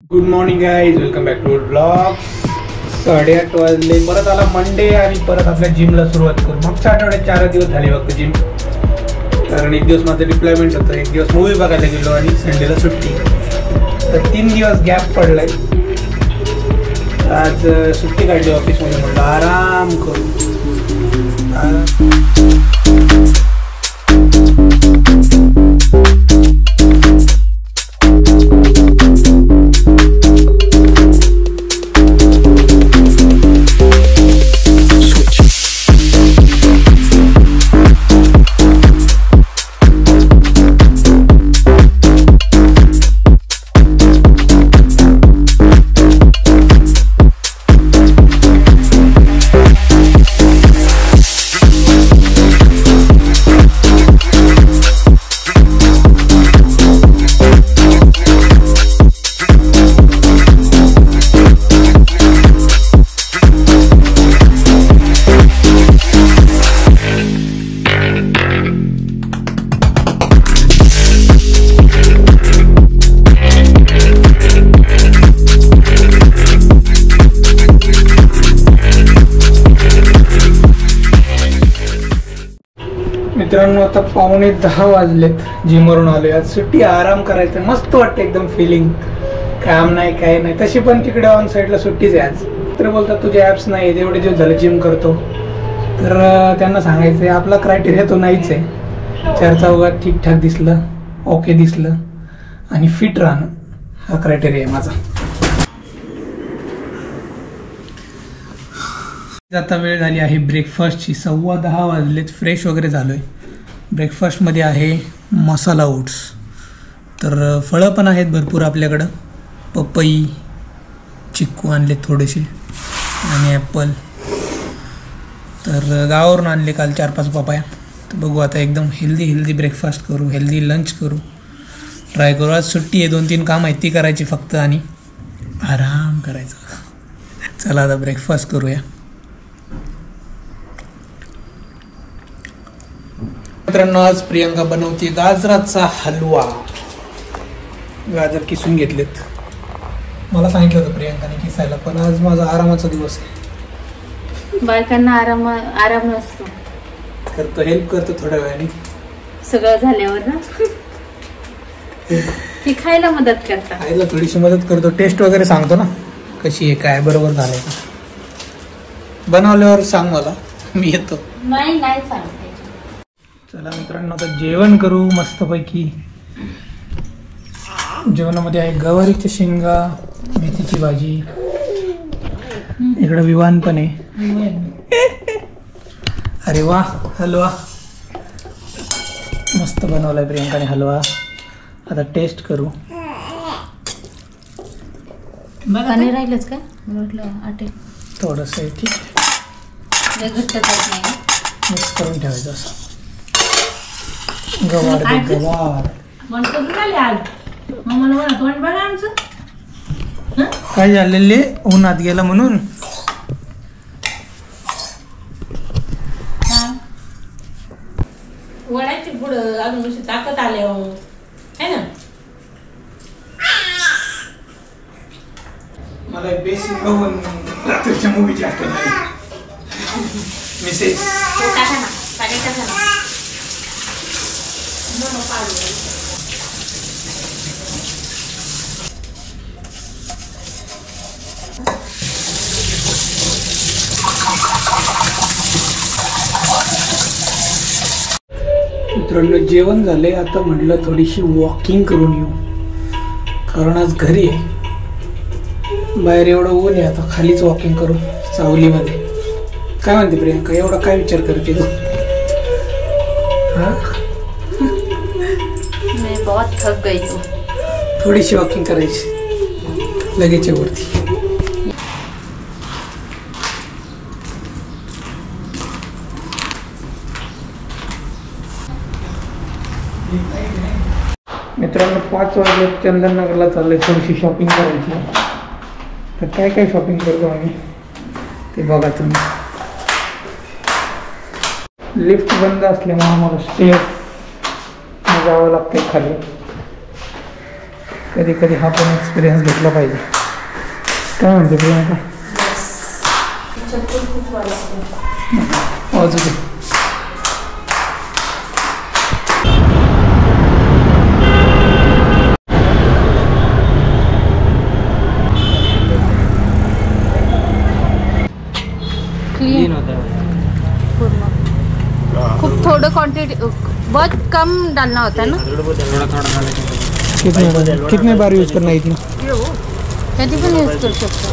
Good morning guys, welcome back to blog. 8:30 वाजले. परत आला मंडे आणि परत आपल्या जिमला सुरुवात करू. मागच्या आठवड्यात 4 दिवस झाले फक्त जिम, कारण एक दिवस माझं डिप्लॉयमेंट होतं, एक दिवस मूवी बघायला गेलो आणि संडेला सुट्टी. तर 3 दिवस गॅप पडलाय. आज सुट्टी काढली ऑफिसमध्ये, म्हटलं आराम करू. मित्रांनो, आता 9:45 वाजलेत. जिमवरून आलोय. आज सुट्टी, आराम करायचं. मस्त वाटतं एकदम फिलिंग. काम नाही, काय नाही. तशी पण तिकडे ऑन साईडला सुट्टीच आहे आज. तर बोलतात तुझे ॲप्स नाही, एवढे दिवस झाले जिम करतो. तर त्यांना सांगायचं आहे आपला क्रायटेरिया तो नाहीच आहे. 4 चौघात ठीकठाक दिसलं, ओके दिसलं आणि फिट राहणं, हा क्रायटेरिया आहे माझा. आता वेळ झाली आहे ब्रेकफास्टची. 10:15 वाजलेत. फ्रेश वगैरे झालो आहे. ब्रेकफास्टमध्ये आहे मसाला ओट्स. तर फळं पण आहेत भरपूर आपल्याकडं. पपई, चिक्कू आणले थोडेसे आणि ॲपल. तर गावावरून आणले काल 4-5 पपाया. तर बघू आता एकदम हेल्दी ब्रेकफास्ट करू, हेल्दी लंच करू, ट्राय करू. आज सुट्टी आहे, 2-3 काम आहेत ती करायची फक्त आणि आराम करायचा. चला आता ब्रेकफास्ट करूया. मित्रांनो, आज प्रियंका बनवते गाजराचा हलवा. गाजर किसून घेतलेत. मला सांगितलं होतं प्रियंकाने किसायला, पण आज माझा आरामाचा दिवस आहे. बायकांना आराम नसतो. करतो, हेल्प करतो थोड्या वेळाने. सगळं झाल्यावर ना ती खायला मदत करता. खायला थोडीशी मदत करतो. टेस्ट वगैरे सांगतो ना कशी आहे, काय बरोबर झालंय का. बनवल्यावर सांग मला, मी येतो. नाही सांगते. चला मित्रांनो, आता जेवण करू मस्तपैकी. जेवणामध्ये आहे गवारीच्या शेंगा, मेथीची भाजी. इकडं विवान पण आहे. अरे वा, हलवा मस्त बनवलाय प्रियंकाने हलवा. आता टेस्ट करू. पाणी राहिलंच का? थोडंसं आहे, ठीक आहे. मिक्स करून ठेवायचं असं. गवार काय झालेले, उन्हात गेला म्हणून. वडाची पुढं अजून ताकद आले है ना. मला बेसिक बघून रात्रीच्या मूवीची आठवण आली. मिसेस मित्रांनो, जेवण झाले. आता म्हटलं थोडीशी वॉकिंग करून येऊ, कारण आज घरी आहे. बाहेर एवढं ऊन आहे. आता खालीच वॉकिंग करू सावलीमध्ये. काय म्हणते प्रियंका, एवढा काय विचार करते तू? मैं बहुत थक गई हूँ. थोडीशी वॉकिंग करायची लगेच वरती. मित्रांनो, 5 वाजले. चंदननगरला चाललंय थोडीशी शॉपिंग करायची. तर काय शॉपिंग करतो आम्ही ते बघा तुम्ही. लिफ्ट बंद असल्यामुळे आम्हाला स्टेअर जावं लागते खाली. कधी कधी हा पण एक्सपिरियन्स घेतला पाहिजे. काय म्हणते प्रियांका? चप्पल खूप वाजते. वाजू दे. क्लीन होता है पूर्ण. खूप थोडं क्वांटिटी बहुत कम डालना होता है ना. कितने बार यूज करना है इतना? कभी भी यूज कर सकते.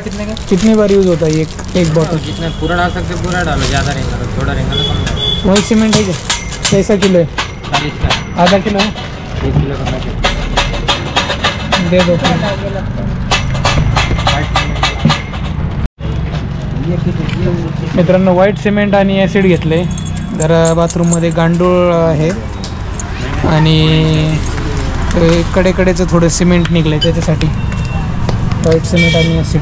कितने का? कितनी बार यूज होता है एक बॉटल? जितना पूरा डाल सकते पूरा डालो, ज़्यादा रहेगा तो थोड़ा रहेगा तो कम डालो. वही सीमेंट है क्या? कैसा किलो है? 40 का आधा किलो है? 1 किलो का पैकेट. दे दो. मित्रांनो व्हाईट सिमेंट आणि ॲसिड घेतले. जरा बाथरूममध्ये गांडूळ आहे आणि कडेकडेचं थोडं सिमेंट निघलं आहे, त्याच्यासाठी व्हाईट सिमेंट आणि ॲसिड.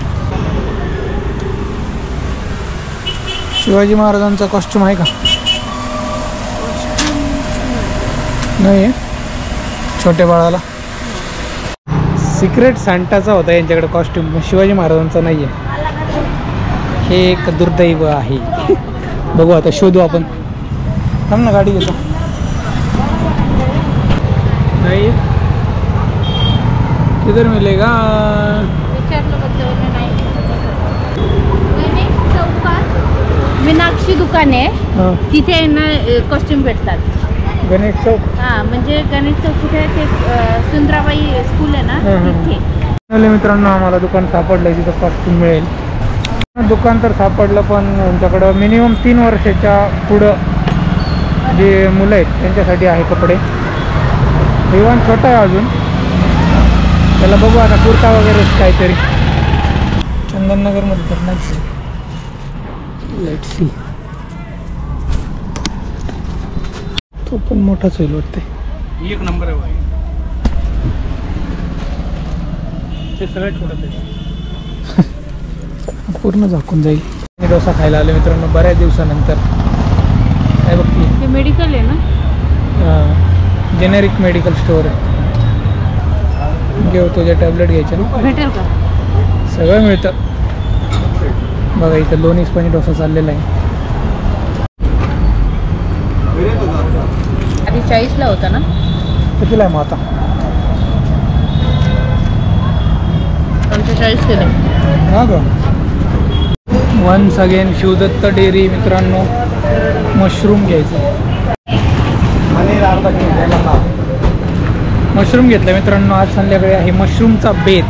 शिवाजी महाराजांचा कॉस्ट्यूम आहे का? नाही आहे. छोट्या बाळाला सिक्रेट सांटाचा होता यांच्याकडे कॉस्ट्यूम, शिवाजी महाराजांचा नाही आहे. हे एक दुर्दैव आहे. बघू आता, शोधू आपण. थांब ना, गाडी घेतो. नाही किधर मिलेगा? मीनाक्षी दुकान आहे, हां, तिथे ना कॉस्ट्युम भेटतात. गणेश चौक. हां, म्हणजे गणेश चौक कुठे ते सुंदराबाई स्कूल आहे ना तिथे. मित्रांनो आम्हाला दुकान सापडलं, तिथं कॉस्ट्यूम मिळेल. दुकान तर सापडलं, पण त्यांच्याकडं मिनिमम 3 वर्षाच्या पुढं जे मुलं आहेत त्यांच्यासाठी आहे कपडे. इव्हन छोटा आहे अजून, त्याला बघू आता कुर्ता वगैरे काहीतरी. चंदननगरमध्ये तर नाही. Let's see. तो पण मोठाच होईल वाटते. एक नंबर आहे भाई. ते सगळं छोटं आहे. पूर्ण झाकून जाईल. मी डोसा खायला आलो मित्रांनो बऱ्याच दिवसानंतर. काय बघती? ते मेडिकल आहे ना, जेनेरिक मेडिकल स्टोअर आहे. घेऊ तुझ्या टॅबलेट घ्यायच्या ना, भेटेल का? सगळं मिळतं. बघा इथं लोणी स्पंज डोसा चाललेला आहे. आधी 40ला होता ना. कितीला आहे मग आता? 45 केलं. हा का? वन्स अगेन शिवदत्त डेअरी मित्रांनो. मशरूम घ्यायचं. मशरूम घेतलं मित्रांनो. आज संध्याकाळी आहे मशरूमचा बेत.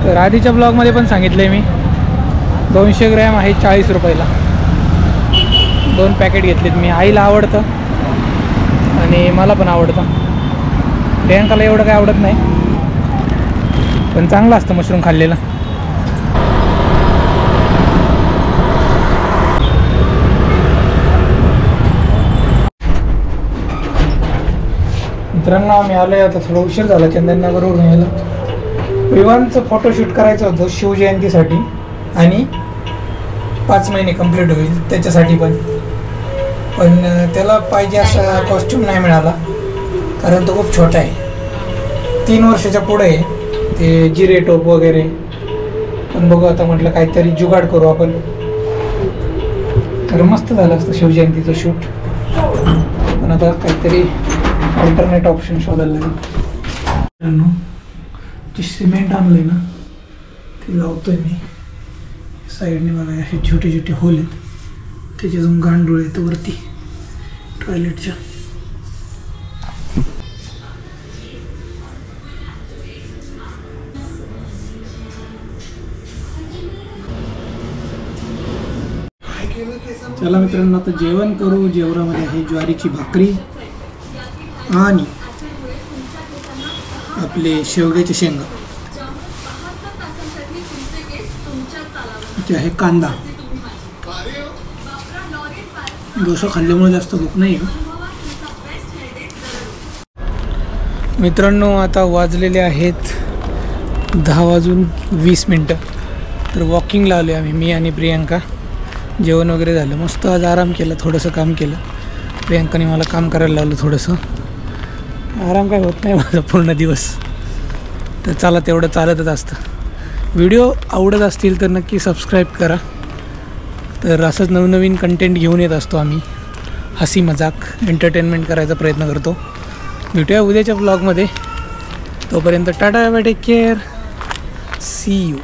तर आधीच्या ब्लॉगमध्ये पण सांगितलं आहे मी, 200 ग्रॅम आहे 40 रुपयाला. 2 पॅकेट घेतलेत मी. आईला आवडतं आणि मला पण आवडतं. प्रियांकाला एवढं काय आवडत नाही, पण चांगलं असतं मशरूम खाल्लेलं. मित्रांनो आम्ही आलो आहे आता. थोडा उशीर झाला चंदननगरवरून यायला. विवांचं फोटोशूट करायचं होतं शिवजयंतीसाठी आणि 5 महिने कंप्लीट होईल त्याच्यासाठी पण त्याला पाहिजे असा कॉस्ट्यूम नाही मिळाला, कारण तो खूप छोटा आहे. 3 वर्षाच्या पुढे आहे ते जिरे टोप वगैरे. पण बघू आता, म्हटलं काहीतरी जुगाड करू आपण. तर मस्त झालं असतं शिवजयंतीचं शूट, पण आता काहीतरी अल्टरनेट ऑप्शन शोधायला लागेल. जे सिमेंट आणलंय ना ते लावतोय मी. साईडने बघा असे छोटे छोटे होल आहेत, त्याच्यातून गांडूळ येतं वरती टॉयलेटच्या. चला मित्रांनो आता जेवण करू. जेवणामध्ये आहे ज्वारीची भाकरी आणि आपले शेवग्याचे शेंगा. इथे आहे कांदा. डोसा खाल्ल्यामुळे जास्त भूक नाही आहे मित्रांनो. आता वाजलेले आहेत 10:20. तर वॉकिंगला आलो आम्ही, मी आणि प्रियांका. जेवण वगैरे झालं, मस्त आज आराम केला, थोडंसं काम केलं. प्रियांकाने मला काम करायला लावलं थोडंसं. आराम काय होत नाही माझा पूर्ण दिवस. तर चला तेवढं चालतच असतं. व्हिडिओ आवडत असतील तर नक्की सबस्क्राईब करा. तर असंच नवनवीन कंटेंट घेऊन येत असतो आम्ही. हसी मजाक एंटरटेनमेंट करायचा प्रयत्न करतो. भेटूया उद्याच्या ब्लॉगमध्ये. तोपर्यंत tata bye bye, take care, see you.